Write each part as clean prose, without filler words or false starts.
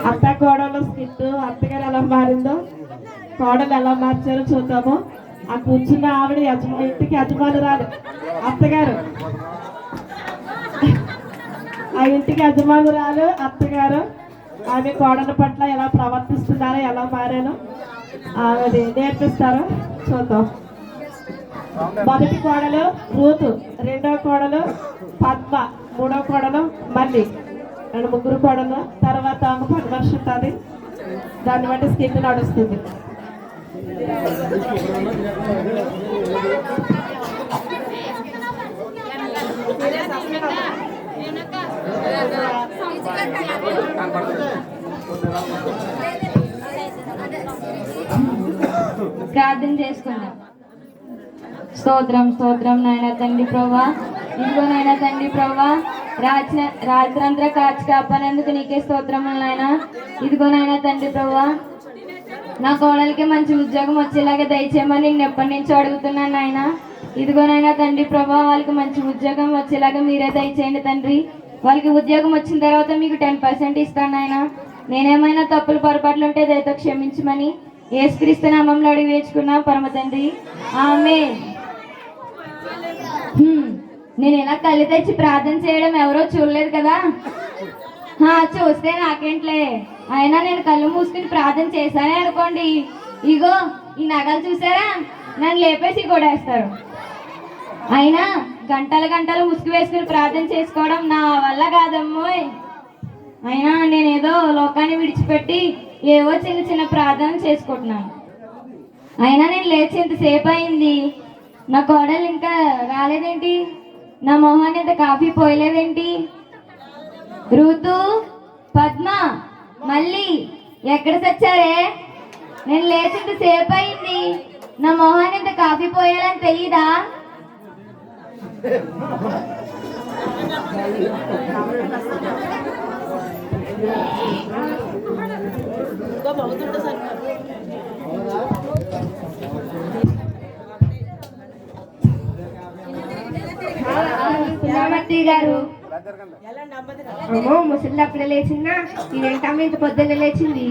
అత్త కోడలు స్కిట్ అత్తగారు ఎలా మారిందో కోడలు ఎలా మార్చారో చూద్దాము. ఆ కూర్చున్న ఆవిడ ఇంటికి యజమానురాలు అత్తగారు, ఆ ఇంటికి యజమానురాలు అత్తగారు. ఆమె కోడల పట్ల ఎలా ప్రవర్తిస్తున్నారో ఎలా మారానో ఆవిడ నేర్పిస్తారో చూద్దాం. మొదటి కోడలు రూతు, రెండవ కోడలు పద్మ, మూడవ కోడలు మళ్ళీ, ముగ్గురు కోడలు. తర్వాత ఆమె కన్వర్షన్ ఉంటుంది, దాన్ని బట్టి స్కిట్ నడుస్తుంది. ప్రార్థన చేసుకుందాం. స్తోత్రం స్తోత్రం నాయన తండ్రి ప్రభా, ఇదిగో నాయన తండ్రి ప్రభా, రాత్రంతా కాచి కాపానందుకు నీకే స్తోత్రములు నాయన. ఇదిగో నాయన తండ్రి ప్రభా, నా కోడలికి మంచి ఉద్యోగం వచ్చేలాగా దయచేయమని నేను ఎప్పటి నుంచో అడుగుతున్నాను నాయన. ఇదిగో నాయన తండ్రి ప్రభా, వాళ్ళకి మంచి ఉద్యోగం వచ్చేలాగా మీరే దయచేయండి తండ్రి. వాళ్ళకి ఉద్యోగం వచ్చిన తర్వాత మీకు 10% ఇస్తాను నాయన. నేనేమైనా తప్పులు పొరపాట్లు ఉంటే దయతో క్షమించమని యేసుక్రీస్తు నామంలో అడిగి వేచుకున్నా పరమ తండ్రి, ఆమేన్. నేను ఇలా కళ్ళు తెచ్చి ప్రార్థన చేయడం ఎవరో చూడలేదు కదా. చూస్తే నాకేంట్లే, అయినా నేను కళ్ళు మూసుకుని ప్రార్థన చేశానే అనుకోండి, ఇగో ఈ నగలు చూసారా, నన్ను లేపేసి కొడేస్తారు. అయినా గంటలు గంటలు ముసుగు వేసుకుని ప్రార్థన చేసుకోవడం నా వల్ల కాదమ్మోయ్. అయినా నేనేదో లోకాన్ని విడిచిపెట్టి ఏవో చిన్న చిన్న ప్రార్థనలు చేసుకుంటున్నాను. అయినా నేను లేచి ఇంతసేపు అయింది, నా కోడలు ఇంకా రాలేదేంటి, నా మొహాన్ని ఇంత కాఫీ పోయలేదేంటి? రూతు, పద్మ, మళ్ళీ ఎక్కడ చచ్చారే? నేను లేచి ఇంతసేపు అయింది, నా మొహాన్ని ఇంత కాఫీ పోయాలని తెలీదా? గారు అమ్మో, ముసలి అప్పుడే లేచిందా? ఇదేంటమ్మ ఇంత పొద్దున్న లేచింది?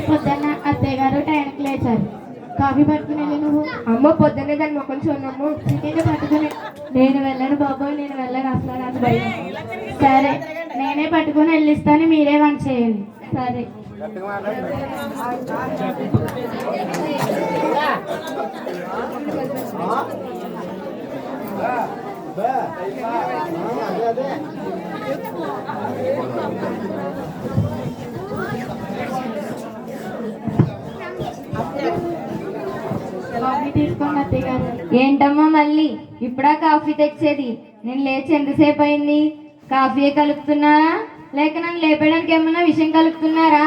పొద్దున్న అత్తయ్య గారు టైంకి లేచారు. కాఫీ పట్టుకుని వెళ్ళి నువ్వు. అమ్మో, పొద్దున్నే దాన్ని మొక్కలు చూడమ్మో. చికెన్ పట్టుకుని. నేను వెళ్ళను బాబోయ్, నేను వెళ్ళను అసలు, నాకు భయం. సరే నేనే పట్టుకుని వెళ్ళిస్తాను, మీరే వంట చేయండి. సరే ఏంటమ్మా మళ్ళీ ఇప్పుడా కాఫీ తెచ్చేది? నేను లేచి ఎంతసేపు అయింది? కాఫీ కలుపుతున్నారా లేక నన్ను లేపడానికి ఏమన్నా విషయం కలుపుతున్నారా?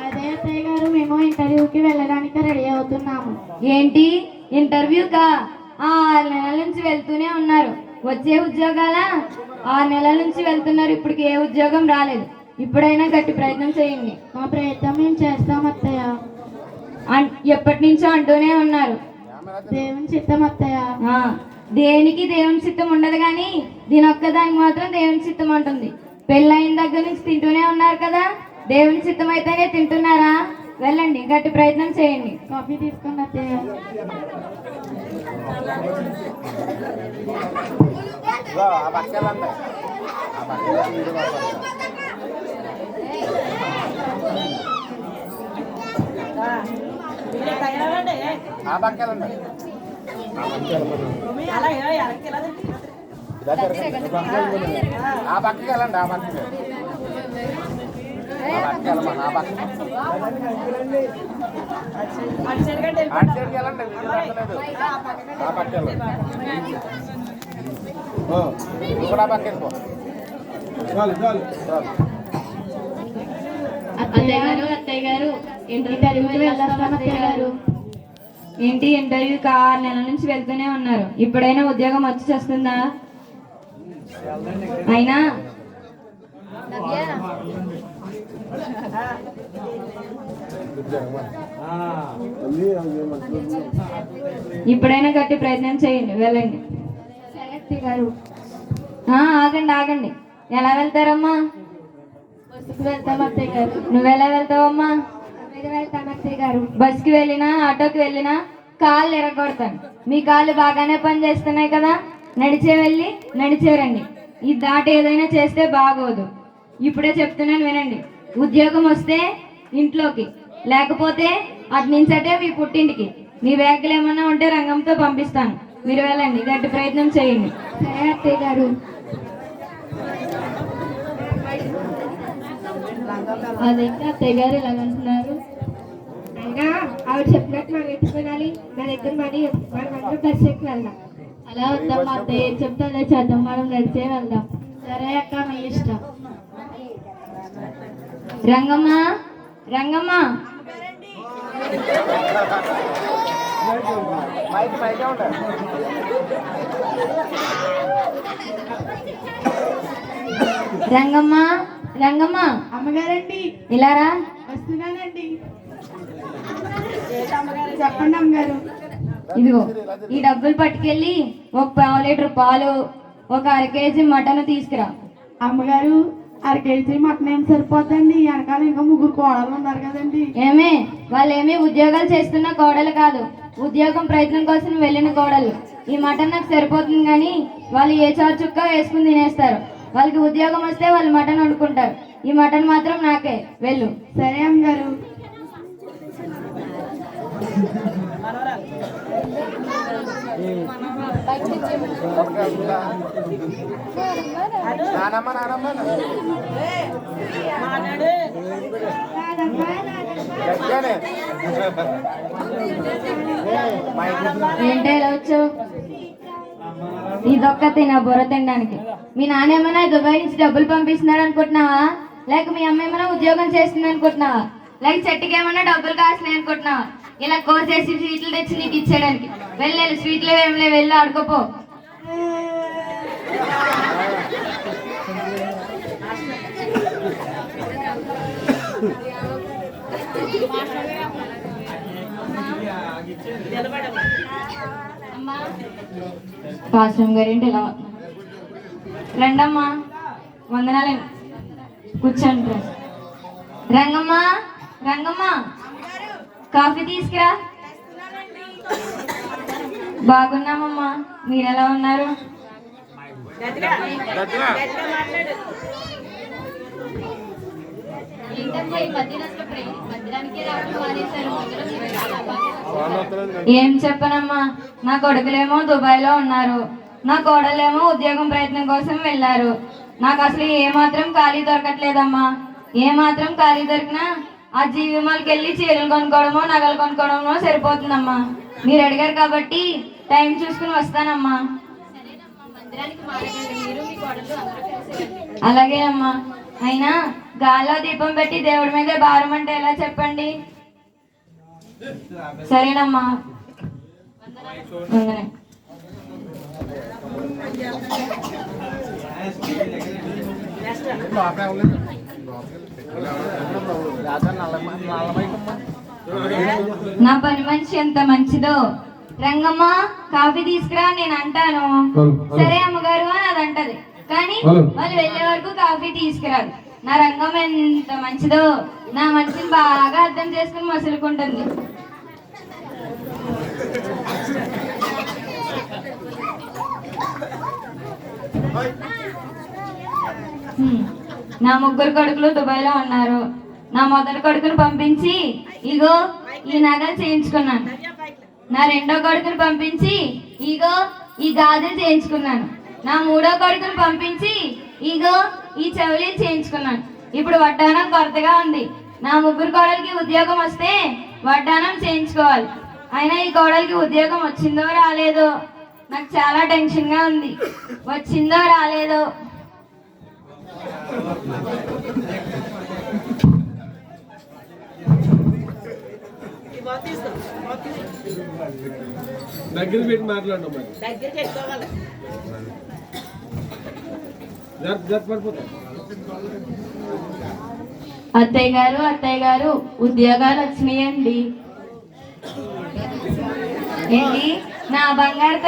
అదే అత్తయ్య గారు, మేము ఇంటర్వ్యూకి వెళ్ళడానికి రెడీ అవుతున్నాము. ఏంటి ఇంటర్వ్యూకా? 6 నెలల నుంచి వెళ్తూనే ఉన్నారు, వచ్చే ఉద్యోగాల 6 నెలల నుంచి వెళ్తున్నారు, ఇప్పటికి ఏ ఉద్యోగం రాలేదు. ఇప్పుడైనా గట్టి ప్రయత్నం చేయండి. మా ప్రయత్నం మేము చేస్తాం అత్తయ్య. ఎప్పటి నుంచో అంటూనే ఉన్నారు. దేవుని చిత్తం అత్తయ్య. దేనికి దేవుని చిత్తం ఉండదు, కానీ దీని ఒక్కదానికి మాత్రం దేవుని చిత్తం ఉంటుంది. పెళ్ళైన దగ్గర నుంచి తింటూనే ఉన్నారు కదా, దేవుని చిత్తం అయితేనే తింటున్నారా? వెళ్ళండి, గట్టి ప్రయత్నం చేయండి. కాఫీ తీసుకోండి అత్తయ్య. అత్తయ్య గారు ఇంటర్వ్యూకి వెళ్తాం అత్తయ్య గారు. ఏంటి ఇంటర్వ్యూకి 6 నెలల నుంచి వెళ్తూనే ఉన్నారు, ఇప్పుడైనా ఉద్యోగం వచ్చి చేస్తుందా? అయినా ఇప్పుడైనా గట్టి ప్రయత్నం చేయండి, వెళ్ళండి. గారు ఆగండి ఆగండి, ఎలా వెళ్తారమ్మా? బస్సుకు వెళ్తాం అత్తయ్య గారు. నువ్వెలా వెళ్తావమ్మా? మీద వెళ్తాం అత్తయ్య గారు. బస్కి వెళ్ళినా ఆటోకి వెళ్ళినా కాళ్ళు ఎరగొడతాను. మీ కాళ్ళు బాగానే పని చేస్తున్నాయి కదా, నడిచే వెళ్ళి నడిచే రండి. ఈ దాట ఏదైనా చేస్తే బాగోదు. ఇప్పుడే చెప్తున్నాను వినండి. ఉద్యోగం వస్తే ఇంట్లోకి, లేకపోతే అటు నుంచి అటే మీ పుట్టింటికి. మీ బ్యాగులు ఏమన్నా ఉంటే రంగంతో పంపిస్తాను. మీరు వెళ్ళండి, గట్టి ప్రయత్నం చేయండి. సరే అత్తయ్య గారు. అదేంటి అత్తయ్య గారు ఇలా అంటున్నారు? అయినా ఆవిడ చెప్పినట్టు మనం ఎత్తుకోవాలి. నా దగ్గర మనీ మనం అందరూ బస్సు ఎక్కి వెళ్దాం. అలా వద్దాం అత్తయ్య, ఏం చెప్తే అదే చేద్దాం. మనం నడిచే వెళ్దాం. సరే అక్క, మీ ఇష్టం. రంగమ్మ, రంగమ్మ, రంగమ్మ, రంగమ్మ. అమ్మగారండి, ఇలా రా. వస్తున్నానండి. చెప్పండి అమ్మగారు. ఇదిగో ఈ డబ్బులు పట్టుకెళ్ళి ఒక 1/2 లీటర్ పాలు, ఒక 1/2 కేజీ మటన్ తీసుకురా. అమ్మగారు, 1/2 కేజీ మటన్ ఏం సరిపోతండి? వెనకాల ఇంకా 3 కోడలు ఉన్నారు కదండి. ఏమే, వాళ్ళు ఏమీ ఉద్యోగాలు చేస్తున్న కోడలు కాదు, ఉద్యోగం ప్రయత్నం కోసం వెళ్ళిన కోడలు. ఈ మటన్ నాకు సరిపోతుంది, కానీ వాళ్ళు ఏ చారు చుక్క వేసుకుని తినేస్తారు. వాళ్ళకి ఉద్యోగం వస్తే వాళ్ళు మటన్ వండుకుంటారు. ఈ మటన్ మాత్రం నాకే. వెళ్ళు. సరే అమ్మగారు. ఏంటో ఇలా వచ్చావు? ఇదొక్కతే నా బుర్ర తినడానికి. మీ నాన్న ఏమైనా దుబాయ్ నుంచి డబ్బులు పంపిస్తున్నాడు అనుకుంటున్నావా? లేక మీ అమ్మ ఏమైనా ఉద్యోగం చేస్తుంది అనుకుంటున్నావా? లేక చెట్టుకి ఏమైనా డబ్బులు కాసినాయి అనుకుంటున్నావా? ఇలా కోసేసి స్వీట్లు తెచ్చి నీకు ఇచ్చేయడానికి. వెళ్ళి స్వీట్లు ఏమిలే, వెళ్ళి ఆడుకోపో. పాశ్రం గారేంటి ఇలా రండమ్మా, వందనాలండి. కూర్చోండి. రంగమ్మ, రంగమ్మ, కాఫీ తీసుకురా. బాగున్నామమ్మా, మీరు ఎలా ఉన్నారు? ఏం చెప్పనమ్మా, నా కొడుకులేమో దుబాయ్లో ఉన్నారు, నా కోడలేమో ఉద్యోగం ప్రయత్నం కోసం వెళ్ళారు. నాకు అసలు ఏమాత్రం ఖాళీ దొరకట్లేదమ్మా. ఏమాత్రం ఖాళీ దొరికినా ఆ జీవిమాలకి వెళ్ళి చీరలు కొనుక్కోవడమో నగలు కొనుక్కోవడమో సరిపోతుందమ్మా. మీరు అడిగారు కాబట్టి టైం చూసుకుని వస్తానమ్మా. అలాగేనమ్మా. అయినా గాల్లో దీపం పెట్టి దేవుడి మీదే భారం అంటే ఎలా చెప్పండి? సరేనమ్మా. నా పని మనిషి ఎంత మంచిదో. రంగమ్మ, కాఫీ తీసుకురా నేను అంటాను. సరే అమ్మగారు అని అది అంటది, కానీ వాళ్ళు వెళ్ళే వరకు కాఫీ తీసుకురాదు. నా రంగం ఎంత మంచిదో, నా మనిషిని బాగా అర్థం చేసుకుని మసులుకుంటుంది. నా 3 కొడుకులు దుబాయ్లో ఉన్నారు. నా మొదటి కొడుకుని పంపించి ఇగో ఈ నగలు చేయించుకున్నాను. నా 2వ కొడుకుని పంపించి ఇగో ఈ గాజులు చేయించుకున్నాను. నా 3వ కొడుకుని పంపించి ఇగో ఈ చెవులీలు చేయించుకున్నాను. ఇప్పుడు వడ్డానం కొరతగా ఉంది. నా 3 కోడలికి ఉద్యోగం వస్తే వడ్డానం చేయించుకోవాలి. అయినా ఈ కోడలికి ఉద్యోగం వచ్చిందో రాలేదో నాకు చాలా టెన్షన్గా ఉంది. వచ్చిందో రాలేదో. దగ్గర పెట్టి మాట్లాడడం మరి అత్తయ్య గారు ఉద్యోగాలు వచ్చినాయండి. ఏంటి? నా బంగారు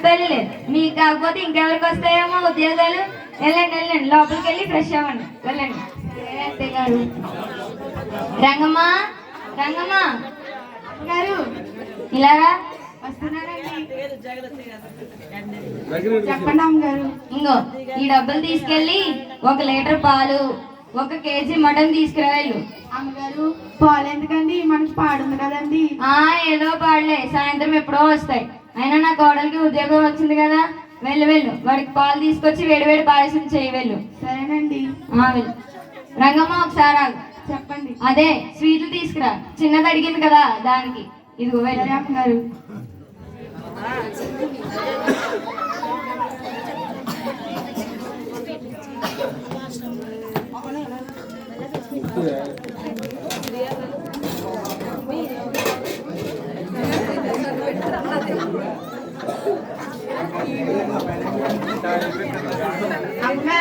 తల్లిలే. మీకు కాకపోతే ఇంకెవరికి వస్తాయేమో ఉద్యోగాలు. వెళ్ళండి లోపలికి వెళ్ళి ఫ్రెష్ అవ్వండి. వెళ్ళండి. అత్తయ్య గారు. రంగమ్మ రంగమ్మ గారు ఇలాగా వస్తున్నానండి. దగ్గర పెట్టి చెప్పండి అమ్మగారు. ఇంగో ఈ డబ్బులు తీసుకెళ్ళి 1 లీటర్ పాలు 1 కేజీ మటన్ తీసుకురా వెళ్ళు. అమ్మగారు పాలు ఎందుకండి, మనకి పాడుంది కదండి. ఏదో పాడలే, సాయంత్రం ఎప్పుడో వస్తాయి. అయినా నా కోడలికి ఉద్యోగం వచ్చింది కదా, వెళ్ళు వెళ్ళు. వాడికి పాలు తీసుకొచ్చి వేడివేడి పాయసం చేయి వెళ్ళు. సరేనండి. వెళ్ళు. రంగమ్మ ఒకసారి ఆగు. చెప్పండి. అదే స్వీట్లు తీసుకురా, చిన్నది అడిగింది కదా దానికి. ఇదిగో సరే వెళ్ళు. అమ్మగారు.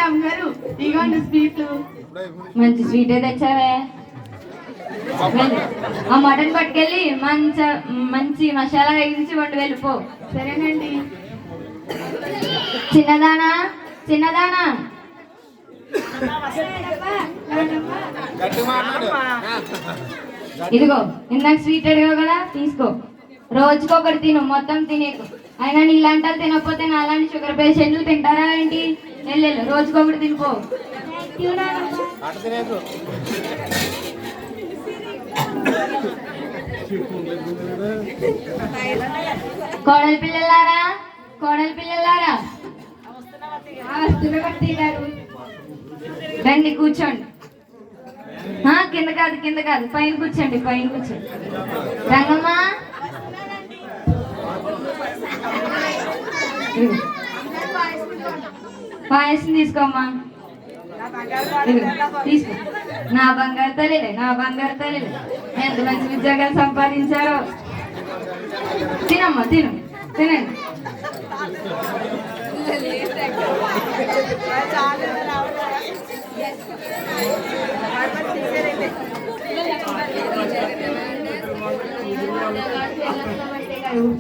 అమ్మగారు ఇగోండి స్వీట్లు. మంచి స్వీటే తెచ్చావే. వెళ్ళు. ఆ మటన్ పట్టుకెళ్ళి మంచి మసాలా వేయించి వండి వెళ్ళిపో. సరేనండి. చిన్నదానా చిన్నదానా ఇదిగో ఇందాక స్వీట్ అడిగావు కదా, తీసుకో. రోజుకొకటి తిను, మొత్తం తినేకు. అయినా నీలాంటి వాళ్ళు తినకపోతే నాలాంటి షుగర్ పేషెంట్లు తింటారా ఏంటి? వెళ్ళు, రోజుకొకటి తినిపో. కోడలి పిల్లలారా కోడలి పిల్లలారా రండి, కూర్చోండి. కింద కాదు పైన కూర్చోండి, పైన కూర్చోండి. రంగమ్మ పాయసం తీసుకోమ్మా. తీసుకో. నా బంగారు తల్లిలే, నా బంగారు తల్లిలే. ఎంత మంచి ఉద్యోగాలు సంపాదించారో. తినమ్మా, తినండి.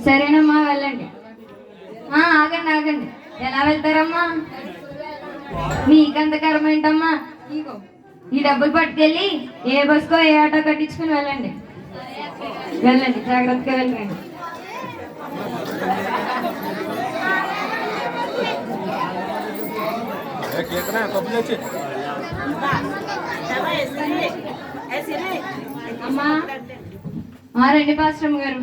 సరేనమ్మా, వెళ్ళండి. ఆగండి. ఎలా వెళ్తారమ్మా? మీకంత కర్మ ఏంటమ్మా? ఈ డబ్బులు పట్టుకెళ్ళి ఏ బస్కో ఏ ఆటో కట్టించుకుని వెళ్ళండి. జాగ్రత్తగా వెళ్ళండి. అమ్మా రండి పాస్టమ్ గారు.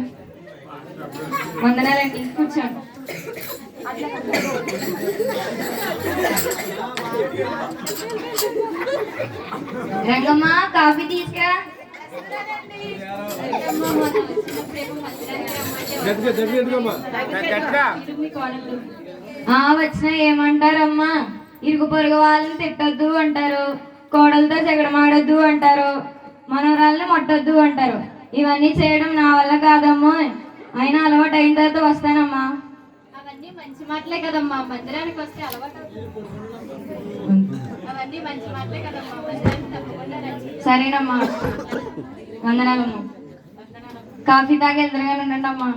వందనాలండి, కూర్చోండి. రంగమ్మ కాఫీ తీసుకురా. వచ్చినా ఏమంటారమ్మా? ఇరుగు పొరుగు వాళ్ళని తిట్టొద్దు అంటారు, కోడలతో జగడమాడొద్దు అంటారు, మనవరాళ్ళని మొట్టొద్దు అంటారు. ఇవన్నీ చేయడం నా వల్ల కాదమ్మా. అయినా అలవాటు అయిన తర్వాత వస్తానమ్మా. అవన్నీ మంచి మాటలే కదమ్మా, మందిరానికి వస్తే అలవాటు. అవన్నీ మంచి మాటలే కదమ్మా, మందిరానికి తప్పకుండా రండి. సరేనమ్మా, వందనాలమ్మా. కాఫీ తాగి ఎదురుగానే ఉండండి అమ్మా.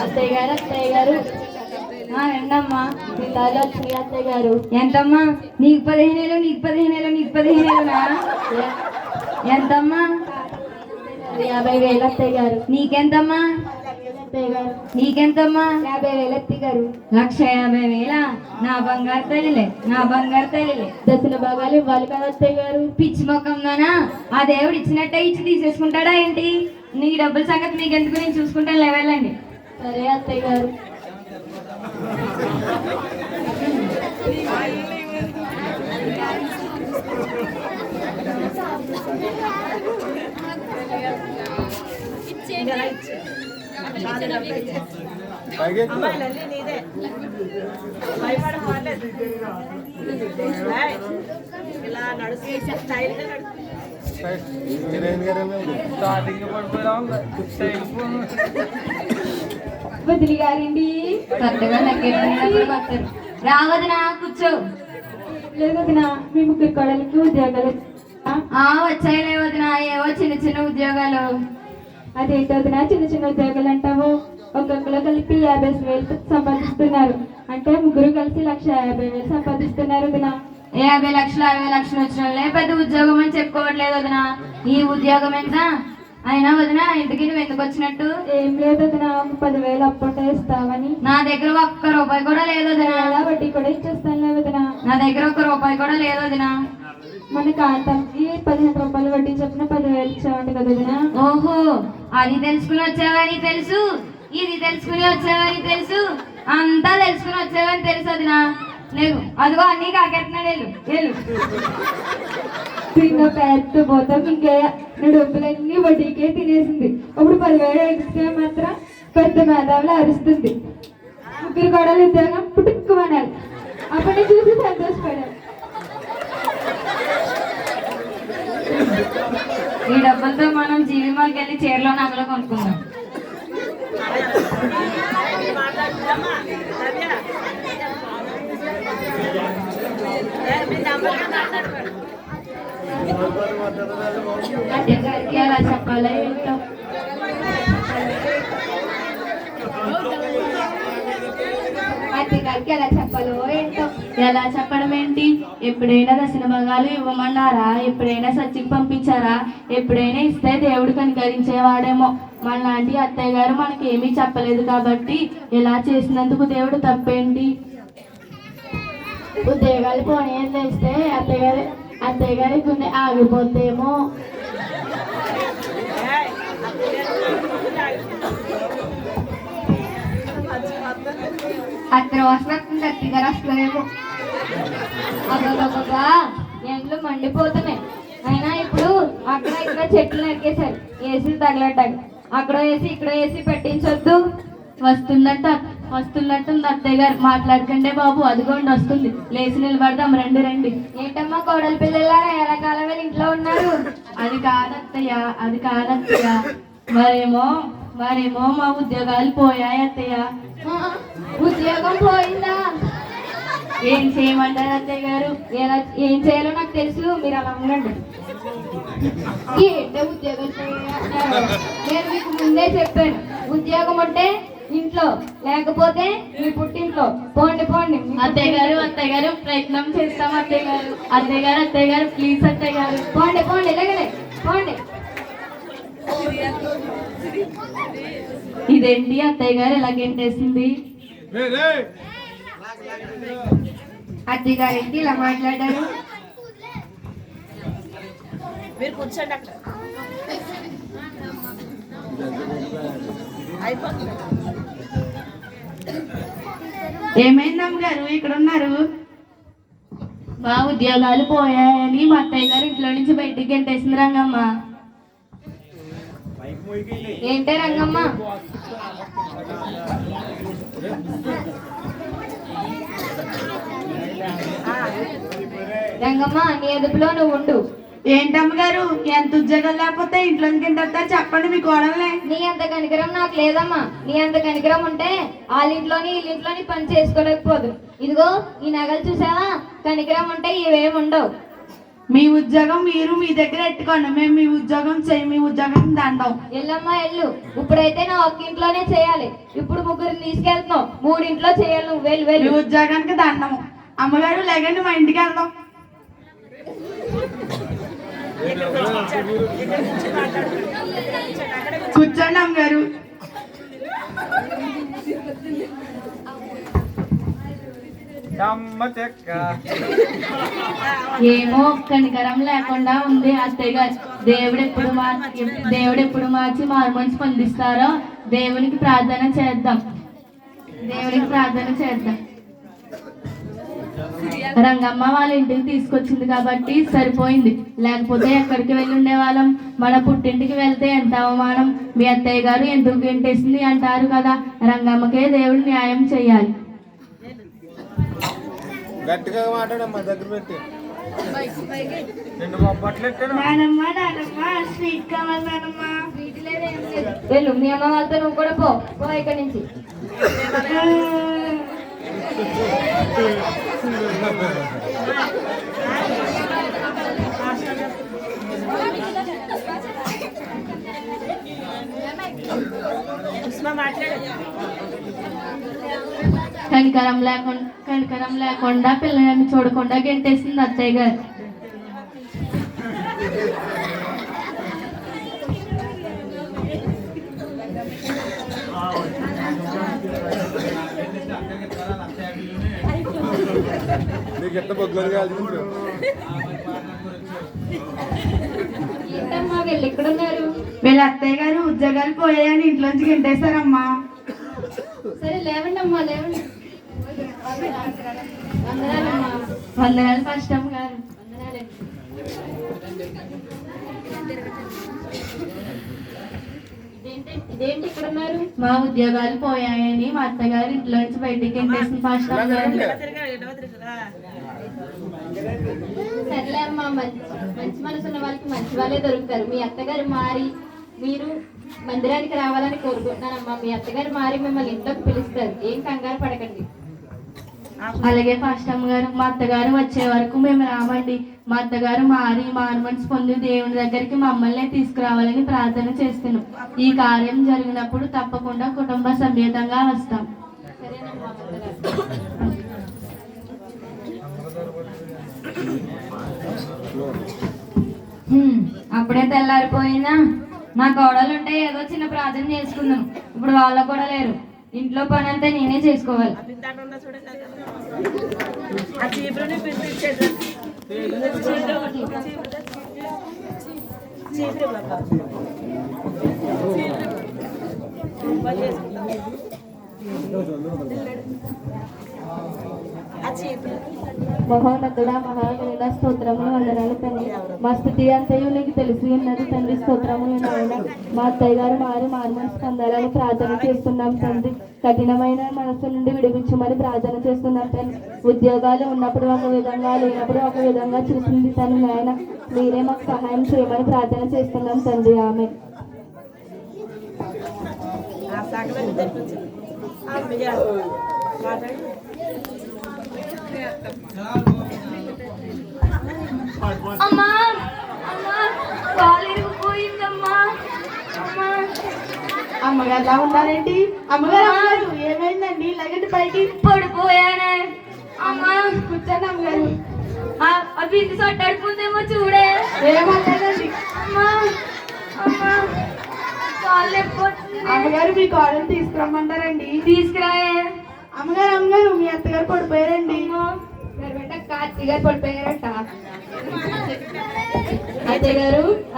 అత్తయ్య గారు రెండమ్మా. పిల్లలు వచ్చినాయి అత్తయ్య గారు. ఎంతమ్మా? నీకు 15 నీకు 15 ఎంతమ్మా? 50,000 అత్తయ్య గారు. నీకెంతమ్మా? అత్తయ్య గారు నీకెంతమ్మా? 50,000 అత్తయ్య గారు. 1,50,000. నా బంగారు తల్లిలే. దశల భాగాలు ఇవ్వాలి కదా అత్తయ్య గారు. పిచ్చి మొక్కందానా? ఆ దేవుడు ఇచ్చినట్టే ఇచ్చి తీసేసుకుంటాడా ఏంటి? నీ డబ్బుల సంగతి నీకెందుకు, నేను చూసుకుంటాను. లేవెళ్ళండి. సరే అత్తయ్య గారు. వదిలి గారండి, కొత్తగా లెక్కెట్టినప్పుడు వస్తారు. రావదునా కూర్చో. లేదు వదినా, మీ ముగ్గురు కోడలికి ఉద్యోగాలు వచ్చాయి లేవదునా, ఏవో చిన్న చిన్న ఉద్యోగాలు. అదేంటి వదినా చిన్న చిన్న ఉద్యోగాలు అంటావు? ఒక్కొక్కరు కలిపి 50,000 సంపాదిస్తున్నారు. అంటే ముగ్గురు కలిసి 1,50,000 సంపాదిస్తున్నారు వదినా. 50 లక్షలు 60 లక్షలు వచ్చిన పెద్ద ఉద్యోగం అని చెప్పుకోవట్లేదు వదినా. ఈ ఉద్యోగం ఎంత అయినా వదినా, ఇంటికి నువ్వు ఎందుకు వచ్చినట్టు? ఏం లేదు వదినా, 10,000 అప్పుంటే ఇస్తావని. నా దగ్గర ఒక్క రూపాయి కూడా లేదు వదినా. వడ్డీ కూడా ఇచ్చేస్తాను వదినా. నా దగ్గర ఒక్క రూపాయి కూడా లేదు వదినా. మన కాంతానికి 15 రూపాయలు వడ్డీ చొప్పున 10,000 ఇచ్చామండి కదా వదినా. ఓహో, అది తెలుసుకుని వచ్చావని తెలుసు, ఇది తెలుసుకుని వచ్చావని తెలుసు, అంతా తెలుసుకుని వచ్చావని తెలుసు వదినా. లేవు అదిగో అన్నీ కాకెత్తున్నాడు. వెళ్ళు. తిన్న పెద్ద పోతాం ఇంకే నా డబ్బులన్నీ వడ్డీకే తినేసింది. ఇప్పుడు 10,000 ఎక్స్ట్రా మాత్రం పెద్ద మేధావులు అరుస్తుంది. ముగ్గురు కోడలు ఉద్యోగం పుట్టుకుమన్నారు. అప్పటి చూసి సంతోషపడారు. ఈ డబ్బులతో మనం జీవి మాల్కి వెళ్ళి చీరలో నగలు కొనుక్కుందాం. అత్తగారికి అలా చెప్పాలో ఏంటో. అత్తగారికి ఎలా చెప్పాలో ఏంటో. ఎలా చెప్పడం ఏంటి? ఎప్పుడైనా దశన భాగాలు ఇవ్వమన్నారా? ఎప్పుడైనా సచ్చికి పంపించారా? ఎప్పుడైనా ఇస్తే దేవుడు కనికరించేవాడేమో. మనలాంటి అత్తయ్య గారు మనకేమీ చెప్పలేదు కాబట్టి ఇలా చేసినందుకు దేవుడు తప్పేంటి? ఉద్యోగాలు పోనీ అని తెలిస్తే అత్తయ్య గారి గుండె ఆగిపోతేమో. అత్తర వాసన వస్తుంది, అత్తగారు వస్తున్నారేమో. అబ్బా ఎండలు మండిపోతున్నాయి. అయినా ఇప్పుడు అక్కడ ఇక్కడ చెట్లు నరికేశారు ఏసీలు తగలటానికి. అక్కడ వేసి ఇక్కడ వేసి పెట్టించొద్దు. వస్తున్నట్టుంది అత్తయ్య గారు. మాట్లాడకండే బాబు, అదిగోండి వస్తుంది. లేచి నిలబడదాం, రండి రండి. ఏంటమ్మా కోడలి పిల్లలారా ఎలా కాలం ఇంట్లో ఉన్నారు? అది కాదత్తయ్య. మరేమో మా ఉద్యోగాలు పోయాయి అత్తయ్య. ఉద్యోగం పోయిందా? ఏం చేయమంటారు అత్తయ్య గారు? ఏం చేయాలో నాకు తెలుసు, మీరు అలా ఉండండి. ఏంటో ఉద్యోగం చేయాలంటారు? నేను మీకు ముందే చెప్పాను, ఉద్యోగం అంటే ఇంట్లో, లేకపోతే మీ పుట్టింట్లో. పోండి అత్తయ్య గారు ప్రయత్నం చేస్తాం అత్తయ్య గారు ప్లీజ్ అత్తయ్య గారు. పోండి ఎలాగలే పోండి. ఇదేంటి అత్తయ్య గారు ఎలా గెంటేసింది? అత్తయ్య గారేంటి ఇలా మాట్లాడారు? మీరు కూర్చోండి అక్కడ. ఏమైంది అమ్మగారు ఇక్కడ ఉన్నారు? మా ఉద్యోగాలు పోయాయని మా అత్తయ్య గారు ఇంట్లో నుంచి బయటికి గెంటేసింది రంగమ్మ. ఏంటే రంగమ్మ? రంగమ్మ నీ ఎదుపులో నువ్వు ఉండు. ఏంటమ్మగారు ఎంత ఉద్యోగం లేకపోతే ఇంట్లోకి తింటారు చెప్పండి మీ కోడలే. నీ అంత కనికరం నాకు లేదమ్మా. నీ అంత కనికరం ఉంటే వాళ్ళింట్లోని వీళ్ళింట్లోని పని చేసుకోలేకపోదు. ఇదిగో ఈ నగలు చూసావా, కనికరం ఉంటే ఇవేమి ఉండవు. మీ ఉద్యోగం మీరు మీ దగ్గర ఎట్టుకోండి, మేము మీ ఉద్యోగం మీ ఉద్యోగం దండం. ఎల్లమ్మా ఎల్లు. ఇప్పుడైతే నా ఒక్క ఇంట్లోనే చేయాలి. ఇప్పుడు ముగ్గురిని తీసుకెళ్తున్నావు, 3 ఇంట్లో చేయాలి. నువ్వు వెళ్ళు. మీ ఉద్యోగానికి దండము. అమ్మగారు లేకండి, మా ఇంటికి వెళ్దాం. కూర్చోండి అమ్మగారు. ఏమో కనికరం లేకుండా ఉంది అత్తయ్య గారు. దేవుడు ఎప్పుడు మార్చి మార్మని స్పందిస్తారో దేవునికి ప్రార్థన చేద్దాం. రంగమ్మ వాళ్ళ ఇంటికి తీసుకొచ్చింది కాబట్టి సరిపోయింది, లేకపోతే ఎక్కడికి వెళ్ళి ఉండేవాళ్ళం. మన పుట్టింటికి వెళ్తే ఎంత అవమానం. మీ అత్తయ్య గారు ఎందుకు గెంటేసింది అంటారు కదా. రంగమ్మకే దేవుడు న్యాయం చెయ్యాలి. గట్టిగా మాట్లాడమ్మా, దగ్గర పెట్టి. వెళ్ళు, మీ అమ్మ వాళ్ళతో నువ్వు కూడా పో ఇక్కడి నుంచి. ఉస్మా మాట్లాడు. కనికరం లేకుండా పిల్లలని చూడకుండా గెంటేసింది అత్తయ్య గారు. నీకు ఎంత బొగ్గులు కాదు. ఏంటమ్మా వీళ్ళు ఎక్కడున్నారు? వీళ్ళ అత్తయ్య గారు ఉద్యోగాలు పోయాయని ఇంట్లోంచి గెంటేశారమ్మా. సరే లేవండి అమ్మా, లేవండి. వందనాలమ్మా. వందనాలు పాస్టమ్మ గారు. వందనాలే. ఇదేంటి ఇక్కడ ఉన్నారు? మా ఉద్యోగాలు పోయాయని మా అత్తగారు ఇంట్లో నుంచి బయటికి గెంటేసింది పాస్టమ్మ గారు. సర్లే అమ్మా, మంచి మనసు ఉన్న వాళ్ళకి మంచి వాళ్ళే దొరుకుతారు. మీ అత్తగారు మారి మీరు మందిరానికి రావాలని కోరుకుంటున్నానమ్మా. మీ అత్తగారు మారి మిమ్మల్ని ఇంట్లోకి పిలుస్తారు. ఏం కంగారు పడకండి. అలాగే పాస్టమ్మ గారు, మా అత్తగారు వచ్చే వరకు మేము రామండి. మా అత్తగారు మారి మారుమనసు పొంది దేవుని దగ్గరికి మమ్మల్ని తీసుకురావాలని ప్రార్థన చేస్తున్నాం. ఈ కార్యం జరిగినప్పుడు తప్పకుండా కుటుంబ సమేతంగా వస్తాం. సరేనమ్మా, వందనాలు. అప్పుడే తెల్లారిపోయినా నా కోడలు ఉంటే ఏదో చిన్న ప్రార్థన చేసుకుందాం. ఇప్పుడు వాళ్ళ కూడా లేరు. ఇంట్లో పని అంతా నేనే చేసుకోవాలి. ఆ చీపురుని పిలిపించేది. చీపురు బాబా. ఆ చీపురు. మహోన్నతుడా మహాగణుడ స్తోత్రములు వందనాలు తండ్రి. మా స్థితి అంతయు నీకు తెలిసి ఉన్నది తండ్రి. స్తోత్రములు నాయన. మా అత్తయ్య గారు మారుమనసు పొందాలని ప్రార్థన చేస్తున్నాం తండ్రి. కఠినమైన మనసు నుండి విడిపించమని ప్రార్థన చేస్తున్నాం తండ్రి. ఉద్యోగాలు ఉన్నప్పుడు ఒక విధంగా లేనప్పుడు ఒక విధంగా చూసింది తండ్రి నాయన. మీరే మాకు సహాయం చేయమని ప్రార్థన చేస్తున్నాం తండ్రి. ఆమె అమ్మా అమ్మా కాలు ఇరిగిపోయిందమ్మా. అమ్మా అమ్మగారు ఎలా ఉన్నారేంటి? అమ్మగారు ఏమైందండి? లగండి పైకి. పడిపోయానే. అమ్మా కూర్చోండి అమ్మగారు. ఆ బింది సొట్టాడుకుందేమో చూడే. ఏమలేదండి. అమ్మా అమ్మా కాళ్ళు లేకపోతుంది. అమ్మగారు మీ కోడలు తీసుకురమ్మంటారండి. తీసుకురాయే. అమ్మగారు మీ అత్తగారు పడిపోయారండి. కార్తీక్ గారు పడిపోయారట.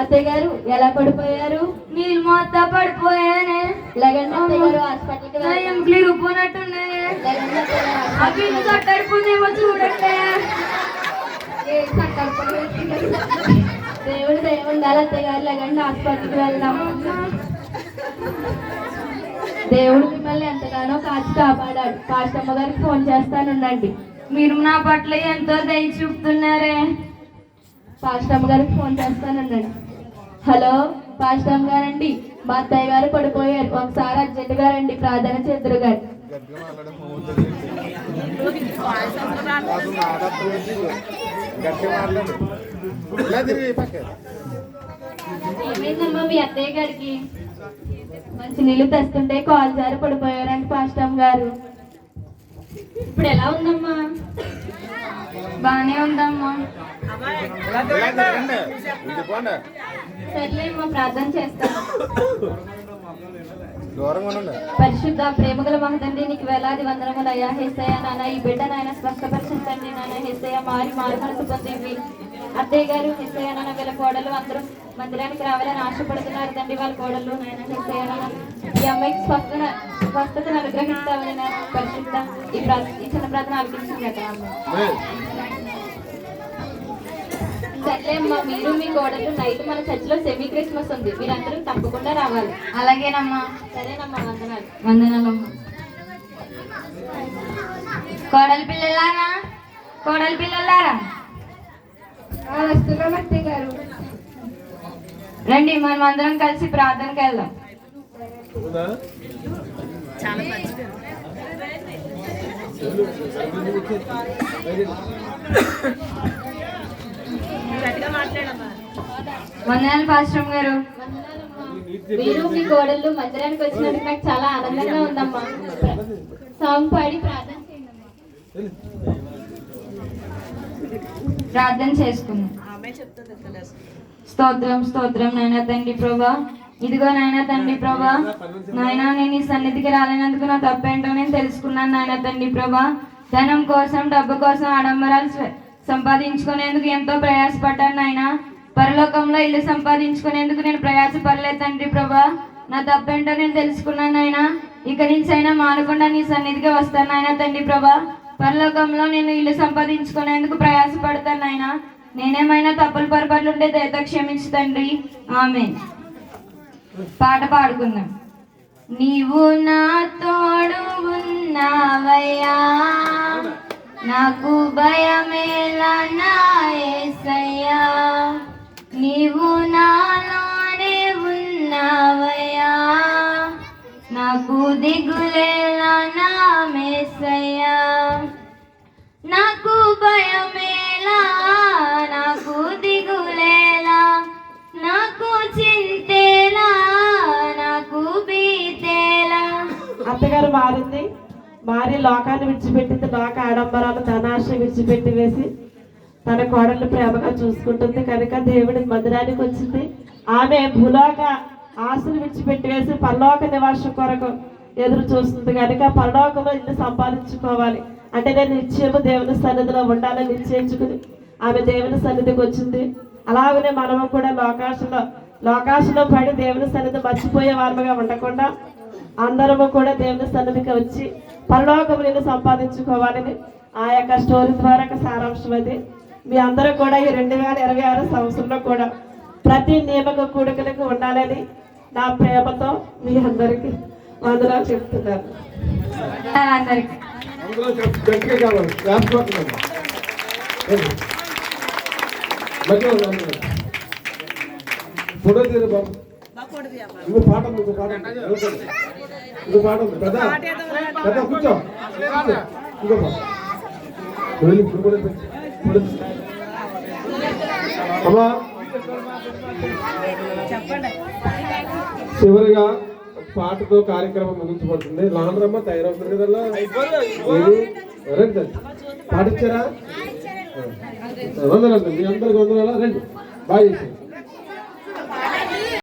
అత్తయ్య గారు ఎలా పడిపోయారు? నీళ్ళు మొత్తం పడిపోయానే. లేదండి అత్తయ్య గారు హాస్పిటల్కి ఎంకులు ఇరుక్కున్నట్టున్నాయి. అవి సట్టడిపోయిందేమో చూడండి. దేవుడు దేవుండాలి అత్తయ్య గారు. లేదండి హాస్పిటల్కి వెళ్దాం. దేవుడు మిమ్మల్ని ఎంతగానో కాచి కాపాడాడు. పాస్టమ్మ గారికి ఫోన్ చేస్తానుండండి. మీరు నా పట్ల ఎంతో దయ చూపుతున్నారే. పాస్టమ్మ గారికి ఫోన్ చేస్తానండి. హలో పాస్టమ్మ గారండి, మా అత్తయ్య గారు పడిపోయారు. ఒకసారి అర్జెంటుగా రండి, ప్రార్థన చేద్దరు గారు. ఏమైందమ్మా మీ అత్తయ్య గారికి? మంచి నీళ్ళు తెస్తుంటే కాలు జారి పడిపోయారండి పాస్టమ్మ గారు. ఇప్పుడు ఎలా ఉందమ్మా? బానే ఉందమ్మా. సర్లే అమ్మా, ప్రార్థన చేస్తాను. పరిశుద్ధ ప్రేమగల మహతండ్రి, నీకు వేలాది వందనములు అయ్యా. యేసయ్య నాన్న, ఈ బిడ్డ నాయన స్పష్టపరిచిందండి నాన్న. యేసయ్య మారు మనసు పొందింది. అత్తయ్య గారు యేసయ్య నాన్న, వీళ్ళ కోడలు అందరూ మందిరానికి రావాలని ఆశపడుతున్నారు తండ్రి. వాళ్ళ కోడలు నాయన యేసయ్య నాన్న, ఈ అమ్మాయికి స్వస్థతను అనుగ్రహిస్తామని నాన్న. పరిశుద్ధ ఈ చిన్న ప్రార్థన ఆలకించింది కదా. సర్లే అమ్మా, మీరు మీ కోడలు నైట్ మన చర్చిలో సెమీ క్రిస్మస్ ఉంది. మీరందరూ తప్పకుండా రావాలి. అలాగేనమ్మా. సరేనమ్మా, వందనాలు. వందనాలమ్మా. కోడలి పిల్లలారా, కోడలి పిల్లలారా వస్తున్నాం అత్తయ్య గారు. రండి, మనం అందరం కలిసి ప్రార్థనకి వెళ్దాం. చాలా మంచిది. గట్టిగా మాట్లాడమ్మా. వందనాలు పాస్టర్ గారు. మీరు మీ కోడళ్ళు మందిరానికి వచ్చినందుకు నాకు చాలా ఆనందంగా ఉందమ్మా. సాంగ్ పాడి ప్రార్థన చేయండి. ప్రార్థన చేసుకుందాం. ఆమె చెప్తుంది తెలుసు. స్తోత్రం స్తోత్రం నాయన తండ్రి ప్రభా. ఇదిగో నాయన తండ్రి ప్రభా, నాయన నేను ఈ సన్నిధికి రాలేనందుకు నా తప్పేంటో నేను తెలుసుకున్నాను నాయన తండ్రి ప్రభా. ధనం కోసం, డబ్బు కోసం, ఆడంబరాలు సంపాదించుకునేందుకు ఎంతో ప్రయాసపడ్డాను నాయన. పరలోకంలో ఇల్లు సంపాదించుకునేందుకు నేను ప్రయాసపడలేదు తండ్రి ప్రభా. నా తప్పేంటో నేను తెలుసుకున్నాను నాయన. ఇక నుంచి అయినా మానకుండా నీ సన్నిధికి వస్తాను నాయన తండ్రి ప్రభా. పరలోకంలో నేను ఇల్లు సంపాదించుకునేందుకు ప్రయాసపడతాను నాయన. నేనేమైనా తప్పులు పొరపాట్లు ఉంటే దయతో క్షమించు తండ్రి. ఆమేన్. పాట పాడుకుందాం. నీవు నా తోడు ఉన్నావయ్యా, నాకు భయమేలా నా యేసయ్యా. నీవు నాలోనే ఉన్నావయ్యా, నాకు దిగులేలా నా మేసయ్యా. నాకు భయమేలా, నాకు దిగులేలా, నాకు చింతేలా, నాకు బీతేలా. అత్తగారు మారింది, మారి లోకాన్ని విడిచిపెట్టింది. లోక ఆడంబరాలు, ధనాశ విడిచిపెట్టి వేసి తన కోడళ్ళు ప్రేమగా చూసుకుంటుంది కనుక దేవుడి మందిరానికి వచ్చింది. ఆమె భూలోక ఆశలు విడిచిపెట్టి వేసి పరలోక నివాసం కొరకు ఎదురు చూస్తుంది కనుక పరలోకంలో ఇల్లు సంపాదించుకోవాలి అంటే నేను నిత్యము దేవుని సన్నిధిలో ఉండాలని నిశ్చయించుకుని ఆమె దేవుని సన్నిధికి వచ్చింది. అలాగనే మనము కూడా లోకాశలో పడి దేవుని సన్నిధి మర్చిపోయే వారముగా ఉండకుండా అందరము కూడా దేవుని సన్నిధికి వచ్చి పరలోకములను సంపాదించుకోవాలని ఆ యొక్క స్టోరీ ద్వారా సారాంశం అది. మీ అందరూ కూడా ఈ 2026 సంవత్సరంలో కూడా ప్రతి నియమక కూడికలకు ఉండాలని నా ప్రేమతో మీ అందరికీ వందనాలు చెప్తున్నాను. అందరికి ఫోటో తీరు బాబు. బాకోడిది అమ్మా. ఇంకో పాట ఉంది, ఇంకో పాట ఉంది, ఇంకో పాట ఉంది. పెద్ద పెద్ద కూర్చో, ఇంకో పాట అమ్మా. చెప్పండి. చివరిగా పాటతో కార్యక్రమం ముగించబడుతుంది. లాండ్రమ్మ తయారవుతుంది కదా, పాటించారా? వందనాలు, మీ అందరికి వందనాలు. రండి బాగా చేశారు.